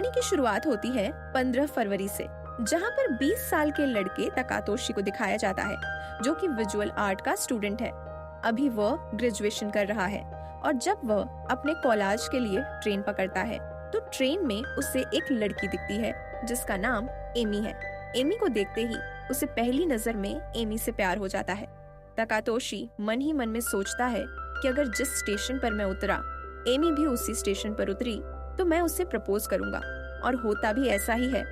कहानी की शुरुआत होती है 15 फरवरी से, जहां पर 20 साल के लड़के तकातोशी को दिखाया जाता है, जो कि विजुअल आर्ट का स्टूडेंट है। अभी वह ग्रेजुएशन कर रहा है और जब वह अपने कॉलेज के लिए ट्रेन पकड़ता है तो ट्रेन में उसे एक लड़की दिखती है जिसका नाम एमी है। एमी को देखते ही उसे पहली नजर में एमी से प्यार हो जाता है। तकातोशी मन ही मन में सोचता है कि अगर जिस स्टेशन पर मैं उतरा एमी भी उसी स्टेशन पर उतरी तो मैं उसे प्रपोज करूंगा। और होता भी ऐसा ही है।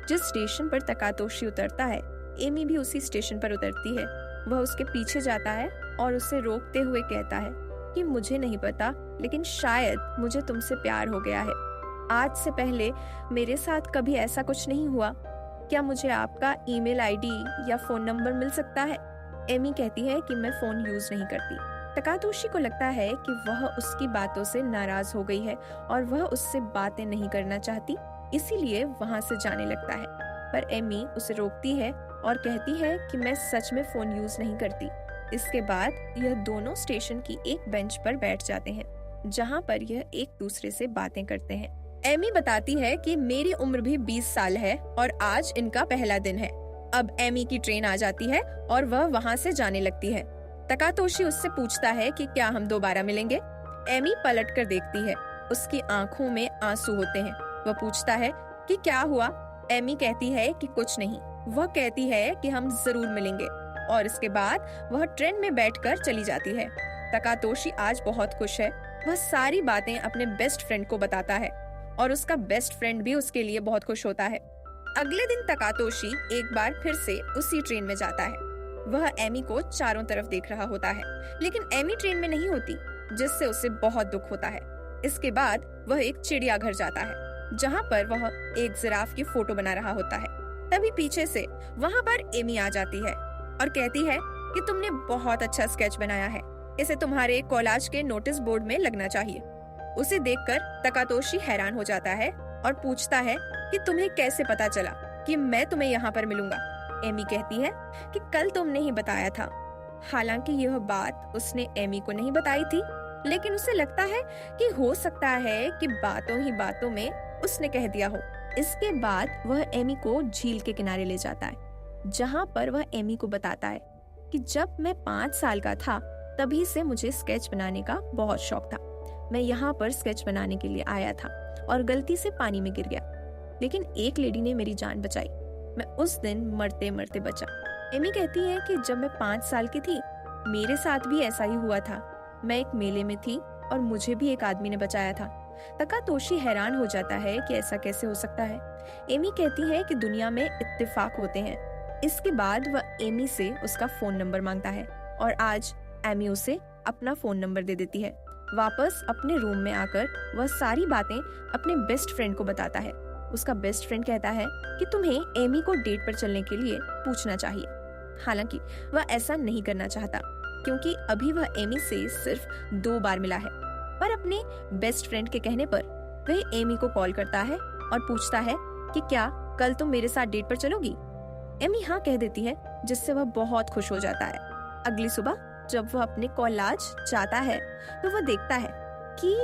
जिस स्टेशन पर तकातोशी उतरता है एमी भी उसी स्टेशन पर उतरती है। वह उसके पीछे जाता है और उसे रोकते हुए कहता है कि मुझे नहीं पता, लेकिन शायद मुझे तुमसे प्यार हो गया है। आज से पहले मेरे साथ कभी ऐसा कुछ नहीं हुआ। क्या मुझे आपका ईमेल आईडी या फोन नंबर मिल सकता है? एमी कहती है कि मैं फोन यूज नहीं करती। तकातोशी को लगता है कि वह उसकी बातों से नाराज हो गई है और वह उससे बातें नहीं करना चाहती, इसीलिए वहां से जाने लगता है। पर एमी उसे रोकती है और कहती है कि मैं सच में फोन यूज नहीं करती। इसके बाद यह दोनों स्टेशन की एक बेंच पर बैठ जाते हैं, जहां पर यह एक दूसरे से बातें करते हैं। एमी बताती है कि मेरी उम्र भी 20 साल है और आज इनका पहला दिन है। अब एमी की ट्रेन आ जाती है और वह वहां से जाने लगती है। तकातोशी उससे पूछता है कि क्या हम दोबारा मिलेंगे। एमी पलट कर देखती है, उसकी आंखों में आंसू होते हैं। वह पूछता है कि क्या हुआ। एमी कहती है कि कुछ नहीं। वह कहती है कि हम जरूर मिलेंगे और इसके बाद वह ट्रेन में बैठकर चली जाती है। तकातोशी आज बहुत खुश है। वह सारी बातें अपने बेस्ट फ्रेंड को बताता है और उसका बेस्ट फ्रेंड भी उसके लिए बहुत खुश होता है। अगले दिन तकातोशी एक बार फिर से उसी ट्रेन में जाता है। वह एमी को चारों तरफ देख रहा होता है, लेकिन एमी ट्रेन में नहीं होती, जिससे उसे बहुत दुख होता है। इसके बाद वह एक चिड़ियाघर जाता है, जहां पर वह एक जिराफ की फोटो बना रहा होता है। तभी पीछे से वहां पर एमी आ जाती है और कहती है कि तुमने बहुत अच्छा स्केच बनाया है, इसे तुम्हारे कॉलेज के नोटिस बोर्ड में लगना चाहिए। उसे देखकर तकातोशी हैरान हो जाता है और पूछता है कि तुम्हें कैसे पता चला कि मैं तुम्हें यहाँ पर मिलूंगा। एमी कहती है कि कल तुमने ही बताया था। हालांकि यह बात उसने एमी को नहीं बताई थी, लेकिन उसे लगता है कि हो सकता है कि बातों ही बातों में उसने कह दिया हो। इसके बाद वह एमी को झील के किनारे ले जाता है, जहाँ पर वह एमी को बताता है कि जब मैं 5 साल का था तभी से मुझे स्केच बनाने का बहुत शौक था। मैं यहाँ पर स्केच बनाने के लिए आया था और गलती से पानी में गिर गया, लेकिन एक लेडी ने मेरी जान बचाई। मैं उस दिन मरते मरते बचा। एमी कहती है कि जब मैं 5 साल की थी मेरे साथ भी ऐसा ही हुआ था। मैं एक मेले में थी और मुझे भी एक आदमी ने बचाया था। तकातोशी हैरान हो जाता है कि ऐसा कैसे हो सकता है। एमी कहती है कि दुनिया में इत्तेफाक होते हैं। इसके बाद वह एमी से उसका फोन नंबर मांगता है और आज एमी उसे अपना फोन नंबर दे देती है। वापस अपने रूम में आकर वह सारी बातें अपने बेस्ट फ्रेंड को बताता है। उसका बेस्ट फ्रेंड कहता है कि तुम्हें एमी को डेट पर चलने के लिए पूछना चाहिए। हालांकि वह ऐसा नहीं करना चाहता, क्योंकि अभी वह एमी से सिर्फ 2 बार मिला है। पर अपने बेस्ट फ्रेंड के कहने पर वह एमी को कॉल करता है और पूछता है कि क्या कल तुम मेरे साथ डेट पर चलोगी। एमी हाँ कह देती है, जिससे वह बहुत खुश हो जाता है। अगली सुबह जब वह अपने कॉलेज जाता है तो वह देखता है कि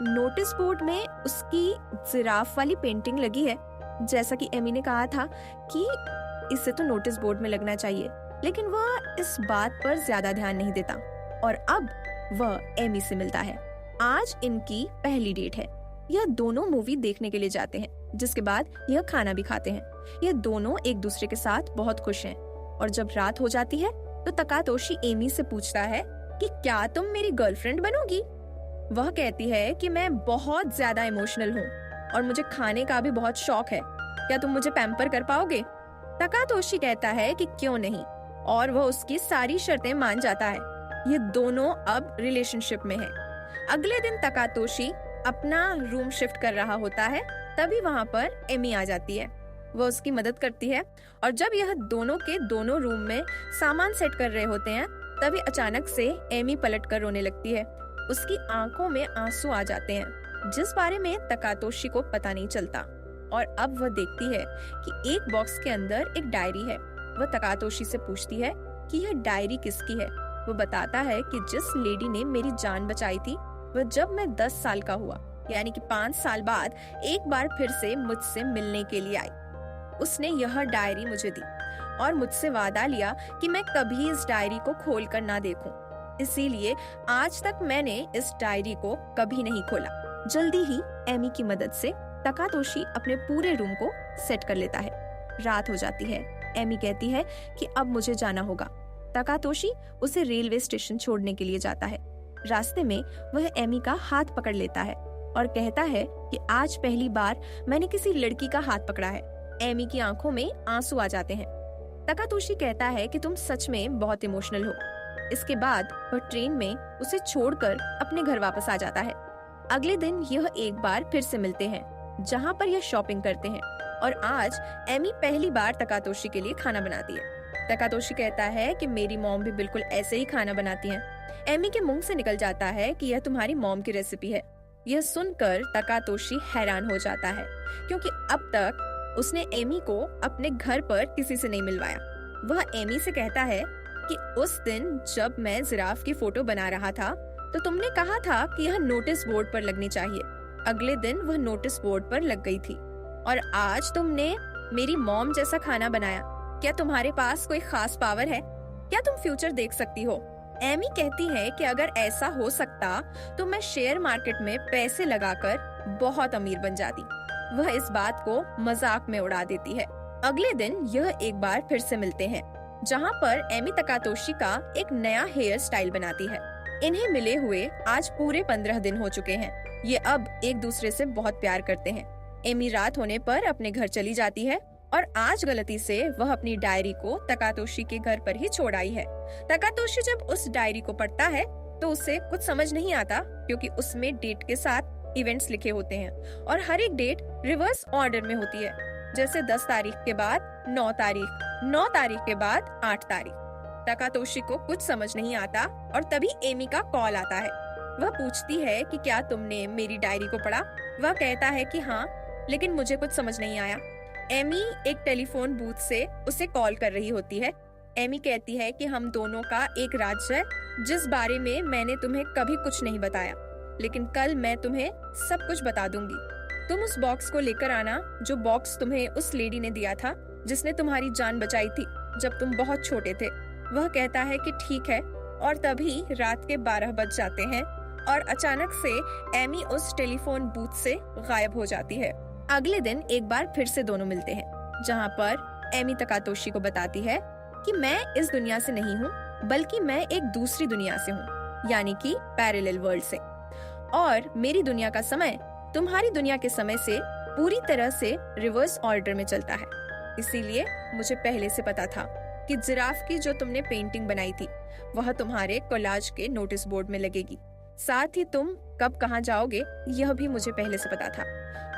नोटिस बोर्ड में उसकी जिराफ वाली पेंटिंग लगी है। जैसा कि एमी ने कहा था कि इसे तो नोटिस बोर्ड में लगना चाहिए, लेकिन वह इस बात पर ज्यादा ध्यान नहीं देता और अब वह एमी से मिलता है। आज इनकी पहली डेट है। यह दोनों मूवी देखने के लिए जाते हैं, जिसके बाद यह खाना भी खाते हैं। यह दोनों एक दूसरे के साथ बहुत खुश हैं और जब रात हो जाती है तो तकातोशी एमी से पूछता है कि क्या तुम मेरी गर्लफ्रेंड बनोगी। वह कहती है कि मैं बहुत ज्यादा इमोशनल हूँ और मुझे खाने का भी बहुत शौक है। क्या तुम मुझे पैम्पर कर पाओगे? तकातोशी कहता है कि क्यों नहीं, और वह उसकी सारी शर्तें मान जाता है। ये दोनों अब रिलेशनशिप में हैं। अगले दिन तकातोशी अपना रूम शिफ्ट कर रहा होता है, तभी वहाँ पर एमी आ जाती है। वह उसकी मदद करती है और जब यह दोनों के दोनों रूम में सामान सेट कर रहे होते हैं, तभी अचानक से एमी पलट कर रोने लगती है। उसकी आंखों में आंसू आ जाते हैं, जिस बारे में तकातोशी को पता नहीं चलता। और अब वह देखती है कि एक बॉक्स के अंदर एक डायरी है। वह तकातोशी से पूछती है कि यह डायरी किसकी है। वो बताता है कि जिस लेडी ने मेरी जान बचाई थी, वह जब मैं 10 साल का हुआ यानी कि 5 साल बाद एक बार फिर से मुझसे मिलने के लिए आई। उसने यह डायरी मुझे दी और मुझसे वादा लिया कि मैं कभी इस डायरी को खोलकर ना देखूं। इसीलिए आज तक मैंने इस डायरी को कभी नहीं खोला। जल्दी ही एमी की मदद से तकातोशी अपने पूरे रूम को सेट कर लेता है। रात हो जाती है। एमी कहती है कि अब मुझे जाना होगा। तकातोशी उसे रेलवे स्टेशन छोड़ने के लिए जाता है। रास्ते में वह एमी का हाथ पकड़ लेता है और कहता है कि आज पहली बार मैंने किसी लड़की का हाथ पकड़ा है। एमी की आंखों में आंसू आ जाते हैं। तकातोशी कहता है कि तुम सच में बहुत इमोशनल हो। इसके बाद वह ट्रेन में उसे छोड़कर अपने घर वापस आ जाता है। अगले दिन यह एक बार फिर से मिलते हैं, जहां पर यह शॉपिंग करते हैं और आज एमी पहली बार तकातोशी के लिए खाना बनाती है। तकातोशी कहता है कि मेरी मॉम भी बिल्कुल ऐसे ही खाना बनाती हैं। एमी के मुंह से निकल जाता है कि यह तुम्हारी मॉम की रेसिपी है। यह सुनकर तकातोशी हैरान हो जाता है, क्योंकि अब तक उसने एमी को अपने घर पर किसी से नहीं मिलवाया। वह एमी से कहता है कि उस दिन जब मैं जिराफ की फोटो बना रहा था तो तुमने कहा था कि यह नोटिस बोर्ड पर लगनी चाहिए। अगले दिन वह नोटिस बोर्ड पर लग गई थी और आज तुमने मेरी मॉम जैसा खाना बनाया। क्या तुम्हारे पास कोई खास पावर है? क्या तुम फ्यूचर देख सकती हो? एमी कहती है कि अगर ऐसा हो सकता तो मैं शेयर मार्केट में पैसे लगाकर बहुत अमीर बन जाती। वह इस बात को मजाक में उड़ा देती है। अगले दिन यह एक बार फिर से मिलते हैं, जहां पर एमी तकातोशी का एक नया हेयर स्टाइल बनाती है। इन्हें मिले हुए आज पूरे 15 दिन हो चुके हैं। ये अब एक दूसरे से बहुत प्यार करते हैं। एमी रात होने पर अपने घर चली जाती है और आज गलती से वह अपनी डायरी को तकातोशी के घर पर ही छोड़ आई है। तकातोशी जब उस डायरी को पढ़ता है तो उसे कुछ समझ नहीं आता, क्योंकि उसमें डेट के साथ इवेंट्स लिखे होते हैं और हर एक डेट रिवर्स ऑर्डर में होती है। जैसे 10 तारीख के बाद 9 तारीख, 9 तारीख के बाद 8 तारीख। तकातोशी को कुछ समझ नहीं आता और तभी एमी का कॉल आता है। वह पूछती है कि क्या तुमने मेरी डायरी को पढ़ा? वह कहता है कि हाँ, लेकिन मुझे कुछ समझ नहीं आया। एमी एक टेलीफोन बूथ से उसे कॉल कर रही होती है। एमी कहती है कि हम दोनों का एक राज है जिस बारे में मैंने तुम्हें कभी कुछ नहीं बताया, लेकिन कल मैं तुम्हें सब कुछ बता दूंगी। तुम उस बॉक्स को लेकर आना, जो बॉक्स तुम्हें उस लेडी ने दिया था जिसने तुम्हारी जान बचाई थी जब तुम बहुत छोटे थे। वह कहता है कि ठीक है, और तभी रात के 12 बज जाते हैं और अचानक से एमी उस टेलीफोन बूथ से गायब हो जाती है। अगले दिन एक बार फिर से दोनों मिलते हैं, जहां पर एमी तकातोशी को बताती है कि मैं इस दुनिया से नहीं हूँ, बल्कि मैं एक दूसरी दुनिया से हूँ, यानी कि पैरेलल वर्ल्ड से, और मेरी दुनिया का समय तुम्हारी दुनिया के समय से पूरी तरह से रिवर्स ऑर्डर में चलता है। इसीलिए मुझे पहले से पता था कि जिराफ की जो तुमने पेंटिंग बनाई थी वह तुम्हारे कोलाज के नोटिस बोर्ड में लगेगी। साथ ही तुम कब कहाँ जाओगे यह भी मुझे पहले से पता था।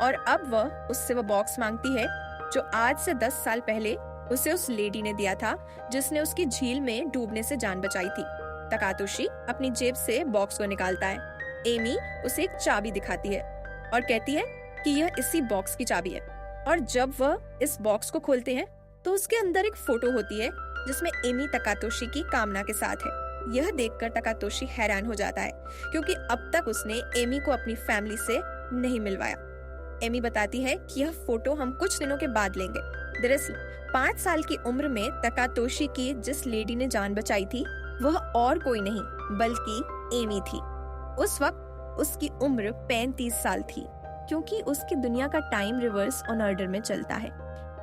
और अब वह उससे वो बॉक्स मांगती है जो आज से 10 साल पहले उसे उस लेडी ने दिया था जिसने उसकी झील में डूबने से जान बचाई थी। तकातोशी अपनी जेब से बॉक्स को निकालता है। एमी उसे एक चाबी दिखाती है और कहती है कि यह इसी बॉक्स की चाबी है। और जब वह इस बॉक्स को खोलते हैं तो उसके अंदर एक फोटो होती है जिसमें एमी तकातोशी की कामना के साथ है। यह देखकर तकातोशी हैरान हो जाता है, क्योंकि अब तक उसने एमी को अपनी फैमिली से नहीं मिलवाया। एमी बताती है कि यह फोटो हम कुछ दिनों के बाद लेंगे। दरअसल 5 साल की उम्र में तकातोशी की जिस लेडी ने जान बचाई थी वह और कोई नहीं बल्कि एमी थी। उस वक्त उसकी उम्र 35 साल थी, क्योंकि उसकी दुनिया का टाइम रिवर्स ऑन ऑर्डर में चलता है।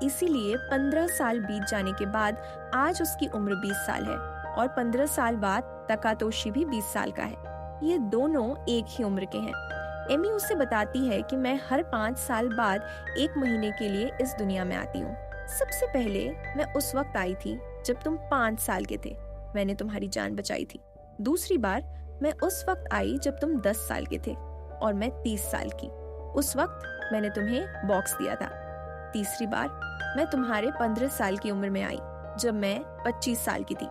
इसीलिए 15 साल बीत जाने के बाद आज उसकी उम्र 20 साल है और 15 साल बाद तकातोशी भी 20 साल का है। ये दोनों एक ही उम्र के हैं। एमी उसे बताती है कि मैं हर 5 साल बाद 1 महीने के लिए इस दुनिया में आती हूँ। सबसे पहले मैं उस वक्त आई थी जब तुम 5 साल के थे, मैंने तुम्हारी जान बचाई थी। दूसरी बार मैं उस वक्त आई जब तुम 10 साल के थे और मैं 30 साल की, उस वक्त मैंने तुम्हें बॉक्स दिया था। तीसरी बार मैं तुम्हारे 15 साल की उम्र में आई जब मैं 25 साल की थी,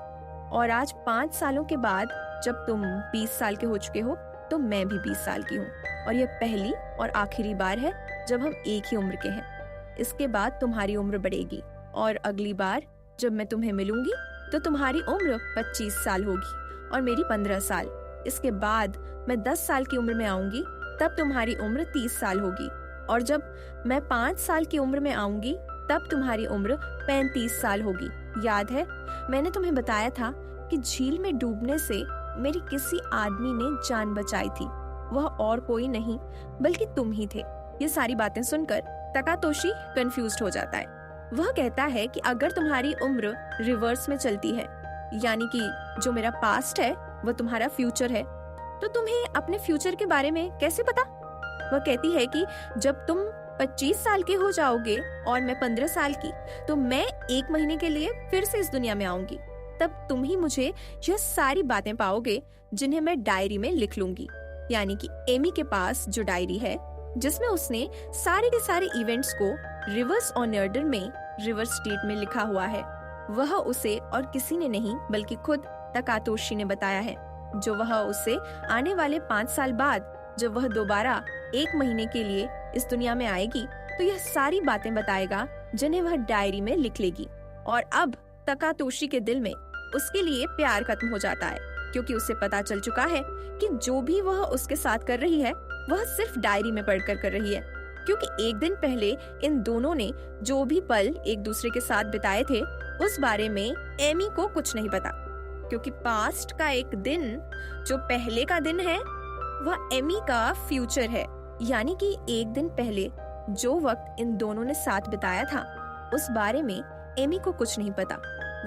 और आज 5 सालों के बाद जब तुम 20 साल के हो चुके हो तो मैं भी 20 साल की हूँ। और यह पहली और आखिरी बार है जब हम एक ही उम्र के हैं। इसके बाद तुम्हारी उम्र बढ़ेगी और अगली बार जब मैं तुम्हें मिलूंगी तो तुम्हारी उम्र 25 साल होगी और मेरी 15 साल। इसके बाद मैं 10 साल की उम्र में आऊंगी तब तुम्हारी उम्र 30 साल होगी, और जब मैं 5 साल की उम्र में आऊंगी तब तुम्हारी उम्र 35 साल होगी। याद है, मैंने तुम्हें बताया था कि झील में डूबने से मेरी किसी आदमी ने जान बचाई थी। वह और कोई नहीं बल्कि तुम ही थे। ये सारी बातें सुनकर तकातोशी कंफ्यूज्ड हो जाता है। वह कहता है कि अगर तुम्हारी उम्र रिवर्स में चलती है, यानी कि जो मेरा पास्ट है वह तुम्हारा फ्यूचर है, तो तुम्हें अपने फ्यूचर के बारे में कैसे पता? वह कहती है कि जब तुम 25 साल के हो जाओगे और मैं 15 साल की, तो मैं 1 महीने के लिए फिर से इस दुनिया में आऊंगी। तब तुम ही मुझे यह सारी बातें पाओगे जिन्हें मैं डायरी में लिख लूंगी। यानी कि एमी के पास जो डायरी है जिसमें उसने सारे के सारे इवेंट्स को रिवर्स ऑर्डर में रिवर्स स्टेट में लिखा हुआ है, वह उसे और किसी ने नहीं बल्कि खुद तकातोशी ने बताया है। जो वह उसे आने वाले 5 साल बाद जब वह दोबारा 1 महीने के लिए इस दुनिया में आएगी तो यह सारी बातें बताएगा जिन्हें वह डायरी में लिख लेगी। और अब तकातोशी के दिल में उसके लिए प्यार खत्म हो जाता है, क्योंकि उसे पता चल चुका है कि जो भी वह उसके साथ कर रही है वह सिर्फ डायरी में पढ़कर कर रही है। क्योंकि 1 दिन पहले इन दोनों ने जो भी पल एक दूसरे के साथ बिताए थे उस बारे में एमी को कुछ नहीं पता, क्योंकि पास्ट का एक दिन जो पहले का दिन है वह एमी का फ्यूचर है। यानी कि 1 दिन पहले जो वक्त इन दोनों ने साथ बिताया था उस बारे में एमी को कुछ नहीं पता।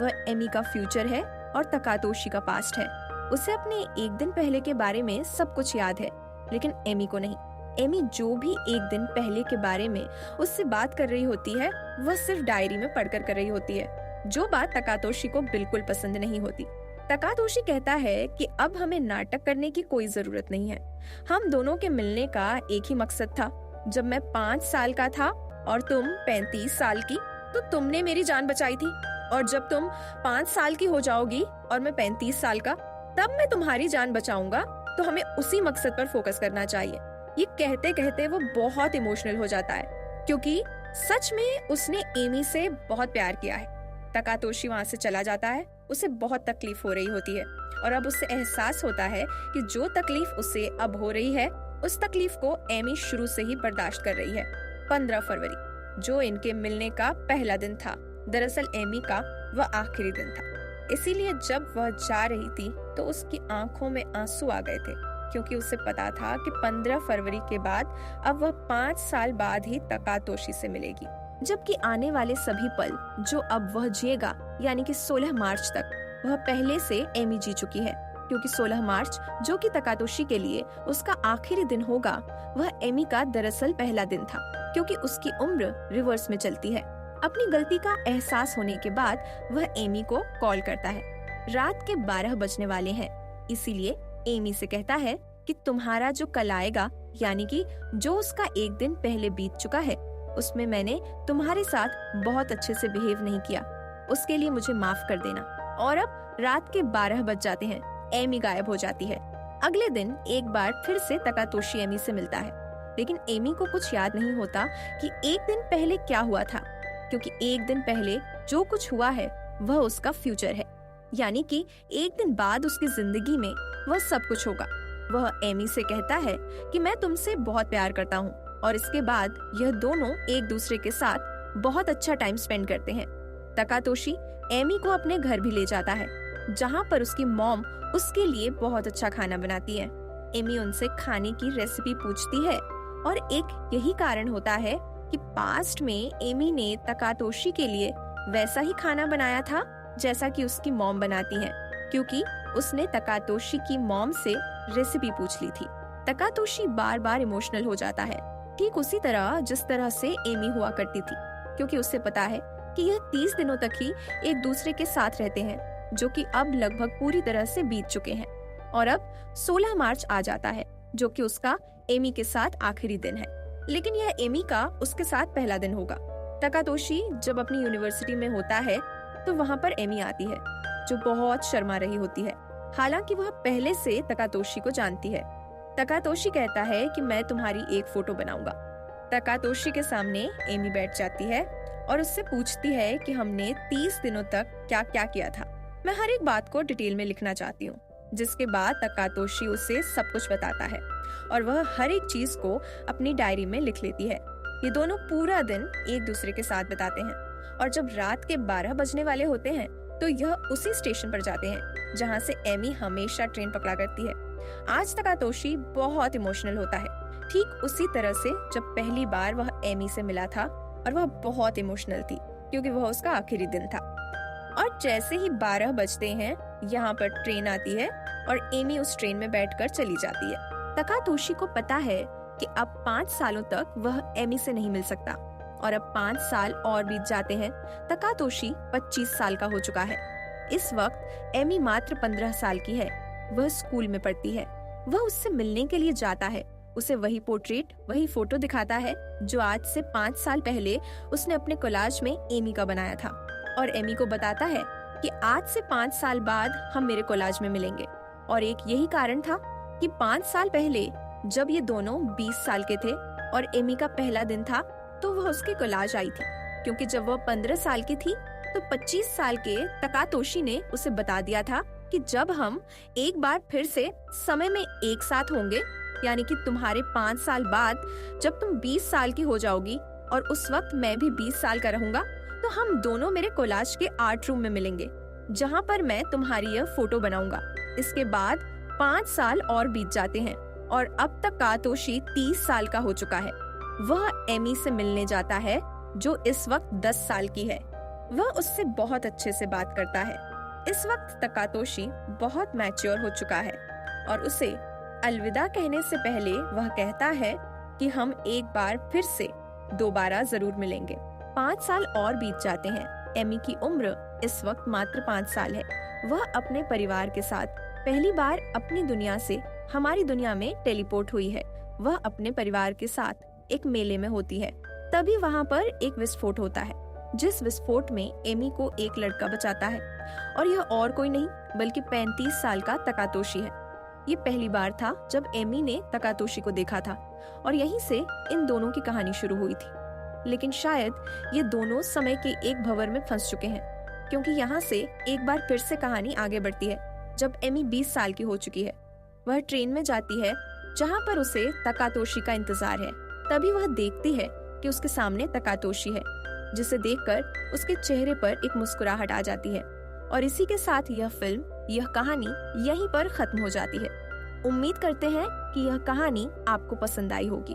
वह एमी का फ्यूचर है और तकातोशी का पास्ट है। उसे अपने 1 दिन पहले के बारे में सब कुछ याद है, लेकिन एमी को नहीं। एमी जो भी 1 दिन पहले के बारे में उससे बात कर रही होती है वह सिर्फ डायरी में पढ़कर कर रही होती है, जो बात तकातोशी को बिल्कुल पसंद नहीं होती। तकातोशी कहता है कि अब हमें नाटक करने की कोई जरूरत नहीं है। हम दोनों के मिलने का एक ही मकसद था। जब मैं 5 साल का था और तुम 35 साल की, तो तुमने मेरी जान बचाई थी, और जब तुम 5 साल की हो जाओगी और मैं 35 साल का, तब मैं तुम्हारी जान बचाऊंगा। तो हमें उसी मकसद पर फोकस करना चाहिए। ये कहते कहते वो बहुत इमोशनल हो जाता है, क्योंकि सच में उसने एमी से बहुत प्यार किया है। तकातोशी वहाँ से चला जाता है। उसे बहुत तकलीफ हो रही होती है, और अब उसे एहसास होता है कि जो तकलीफ उसे अब हो रही है उस तकलीफ को एमी शुरू से ही बर्दाश्त कर रही है। 15 फरवरी जो इनके मिलने का पहला दिन था, दरअसल एमी का वह आखिरी दिन था। इसीलिए जब वह जा रही थी तो उसकी आंखों में आंसू आ गए थे, क्योंकि उसे पता था कि 15 फरवरी के बाद अब वह 5 साल बाद ही तकातोशी से मिलेगी। जबकि आने वाले सभी पल जो अब वह जिएगा, यानी कि 16 मार्च तक, वह पहले से एमी जी चुकी है। क्योंकि 16 मार्च जो कि तकातोशी के लिए उसका आखिरी दिन होगा, वह एमी का दरअसल पहला दिन था, क्योंकि उसकी उम्र रिवर्स में चलती है। अपनी गलती का एहसास होने के बाद वह एमी को कॉल करता है। रात के 12 बजने वाले हैं, इसीलिए एमी से कहता है कि तुम्हारा जो कल आएगा, यानी कि जो उसका 1 दिन पहले बीत चुका है, उसमें मैंने तुम्हारे साथ बहुत अच्छे से बिहेव नहीं किया, उसके लिए मुझे माफ कर देना। और अब रात के 12 बज जाते हैं। एमी गायब हो जाती है। अगले दिन एक बार फिर से तकातोशी एमी से मिलता है, लेकिन एमी को कुछ याद नहीं होता कि 1 दिन पहले क्या हुआ था, क्योंकि 1 दिन पहले जो कुछ हुआ है वह उसका फ्यूचर है। यानी कि 1 दिन बाद उसकी जिंदगी में वह सब कुछ होगा। वह एमी से कहता है कि मैं तुमसे बहुत प्यार करता हूँ, और इसके बाद यह दोनों एक दूसरे के साथ बहुत अच्छा टाइम स्पेंड करते हैं। तकातोशी एमी को अपने घर भी ले जाता है, जहाँ पर उसकी मॉम उसके लिए बहुत अच्छा खाना बनाती है। एमी उनसे खाने की रेसिपी पूछती है, और एक यही कारण होता है कि पास्ट में एमी ने तकातोशी के लिए वैसा ही खाना बनाया था जैसा कि उसकी मॉम बनाती हैं, क्योंकि उसने तकातोशी की मॉम से रेसिपी पूछ ली थी। तकातोशी बार बार इमोशनल हो जाता है, ठीक उसी तरह जिस तरह से एमी हुआ करती थी, क्योंकि उसे पता है कि यह 30 दिनों तक ही एक दूसरे के साथ रहते हैं, जो कि अब लगभग पूरी तरह से बीत चुके हैं। और अब 16 मार्च आ जाता है, जो कि उसका एमी के साथ आखिरी दिन है, लेकिन यह एमी का उसके साथ पहला दिन होगा। तकातोशी जब अपनी यूनिवर्सिटी में होता है तो वहाँ पर एमी आती है, जो बहुत शर्मा रही होती है। हालांकि वह पहले से तकातोशी को जानती है। तकातोशी कहता है कि मैं तुम्हारी एक फोटो बनाऊंगा। तकातोशी के सामने एमी बैठ जाती है और उससे पूछती है कि हमने 30 दिनों तक क्या क्या किया था। मैं हर एक बात को डिटेल में लिखना चाहती हूँ। जिसके बाद तकातोशी उसे सब कुछ बताता है और वह हर एक चीज को अपनी डायरी में लिख लेती है। ये दोनों पूरा दिन एक दूसरे के साथ बिताते हैं और जब रात के 12 बजने वाले होते हैं तो यह उसी स्टेशन पर जाते हैं जहां से एमी हमेशा ट्रेन पकड़ा करती है। आज तकातोशी बहुत इमोशनल होता है, ठीक उसी तरह से जब पहली बार वह एमी से मिला था और वह बहुत इमोशनल थी क्योंकि वह उसका आखिरी दिन था। और जैसे ही 12 बजते हैं यहाँ पर ट्रेन आती है और एमी उस ट्रेन में बैठकर चली जाती है। तकातोशी को पता है कि अब 5 सालों तक वह एमी से नहीं मिल सकता और अब 5 साल और बीत जाते हैं। तकातोशी 25 साल का हो चुका है। इस वक्त एमी मात्र 15 साल की है। वह स्कूल में पढ़ती है। वह उससे मिलने के लिए जाता है, उसे वही पोर्ट्रेट, वही फोटो दिखाता है जो आज से 5 साल पहले उसने अपने कोलाज में एमी का बनाया था और एमी को बताता है कि आज से 5 साल बाद हम मेरे कोलाज में मिलेंगे। और एक यही कारण था कि 5 साल पहले जब ये दोनों 20 साल के थे और एमी का पहला दिन था तो वह उसके कोलाज आई थी, क्योंकि जब वह 15 साल की थी तो 25 साल के तकातोशी ने उसे बता दिया था कि जब हम एक बार फिर से समय में एक साथ होंगे, यानी कि तुम्हारे 5 साल बाद जब तुम 20 साल की हो जाओगी और उस वक्त मैं भी 20 साल का रहूंगा, तो हम दोनों मेरे कोलाज के आर्ट रूम में मिलेंगे जहां पर मैं तुम्हारी यह फोटो बनाऊंगा। इसके बाद 5 साल और बीत जाते हैं और अब तक तकातोशी 30 साल का हो चुका है। वह एमी से मिलने जाता है जो इस वक्त 10 साल की है। वह उससे बहुत अच्छे से बात करता है। इस वक्त तकातोशी बहुत मैच्योर हो चुका है और उसे अलविदा कहने से पहले वह कहता है कि हम एक बार फिर से दोबारा जरूर मिलेंगे। 5 साल और बीत जाते हैं। एमी की उम्र इस वक्त मात्र 5 साल है। वह अपने परिवार के साथ पहली बार अपनी दुनिया से हमारी दुनिया में टेलीपोर्ट हुई है। वह अपने परिवार के साथ एक मेले में होती है। तभी वहाँ पर एक विस्फोट होता है, जिस विस्फोट में एमी को एक लड़का बचाता है और यह और कोई नहीं बल्कि 35 साल का तकातोशी है। ये पहली बार था जब एमी ने तकातोशी को देखा था और यहीं से इन दोनों की कहानी शुरू हुई थी। लेकिन शायद ये दोनों समय के एक भंवर में फंस चुके हैं, क्योंकि यहाँ से एक बार फिर से कहानी आगे बढ़ती है जब एमी 20 साल की हो चुकी है। वह ट्रेन में जाती है जहाँ पर उसे तकातोशी का इंतजार है। तभी वह देखती है कि उसके सामने तकातोशी है, जिसे देखकर उसके चेहरे पर एक मुस्कुराहट आ जाती है। और इसी के साथ यह फिल्म, यह कहानी यहीं पर खत्म हो जाती है। उम्मीद करते हैं कि यह कहानी आपको पसंद आई होगी।